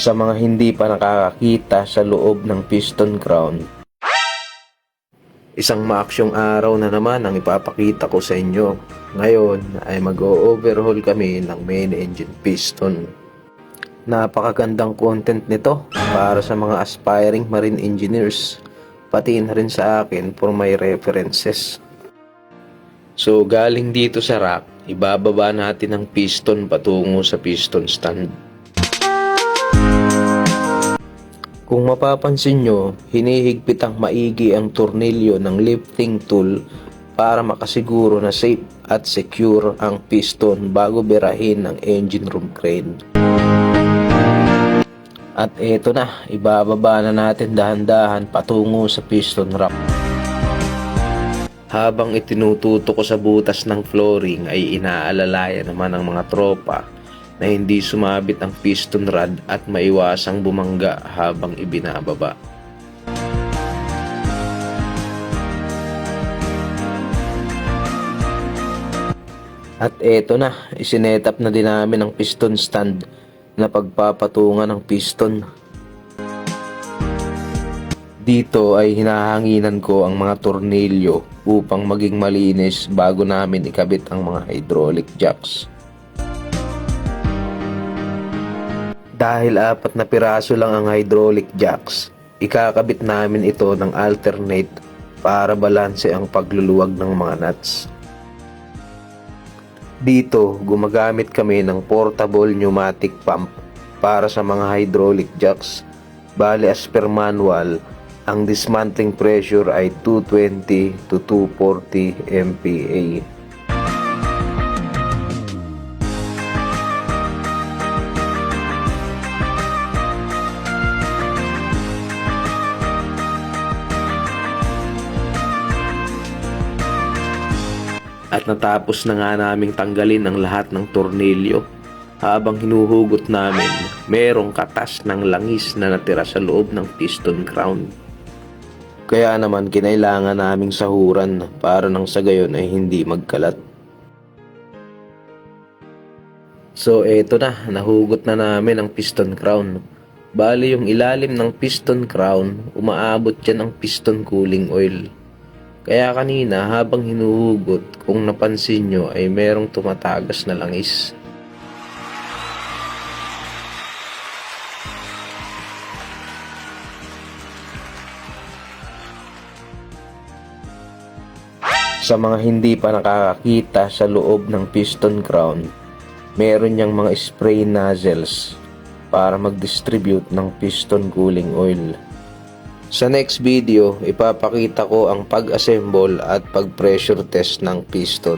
Sa mga hindi pa nakakakita sa loob ng piston crown, isang maaksyong araw na naman ang ipapakita ko sa inyo. Ngayon ay mag-o-overhaul kami ng main engine piston. Napakagandang content nito para sa mga aspiring marine engineers, pati na rin sa akin for my references. So galing dito sa rack, ibababa natin ang piston patungo sa piston stand. Kung mapapansin nyo, hinihigpit ang maigi ang tornilyo ng lifting tool para makasiguro na safe at secure ang piston bago birahin ng engine room crane. At eto na, ibababa na natin dahan-dahan patungo sa piston rack. Habang itinututo ko sa butas ng flooring ay inaalalayan naman ng mga tropa na hindi sumabit ang piston rod at maiwasang bumangga habang ibinababa. At eto na, isinetap na din namin ang piston stand na pagpapatungan ng piston. Dito ay hinahanginan ko ang mga tornilyo upang maging malinis bago namin ikabit ang mga hydraulic jacks. Dahil 4 na piraso lang ang hydraulic jacks, ikakabit namin ito ng alternate para balanse ang pagluluwag ng mga nuts. Dito, gumagamit kami ng portable pneumatic pump para sa mga hydraulic jacks. Bali as per manual, ang dismantling pressure ay 220 to 240 MPa. At natapos na nga naming tanggalin ang lahat ng tornilyo. Habang hinuhugot namin, merong katas ng langis na natira sa loob ng piston crown. Kaya naman kinailangan naming sahuran para nang sa gayon ay hindi magkalat. So eto na, nahugot na namin ang piston crown. Bali yung ilalim ng piston crown, umaabot yan ang piston cooling oil. Kaya kanina habang hinuhugot, kung napansin nyo ay merong tumatagas na langis. Sa mga hindi pa nakakakita sa loob ng piston crown, meron niyang mga spray nozzles para mag-distribute ng piston cooling oil. Sa next video, ipapakita ko ang pag-assemble at pag-pressure test ng piston.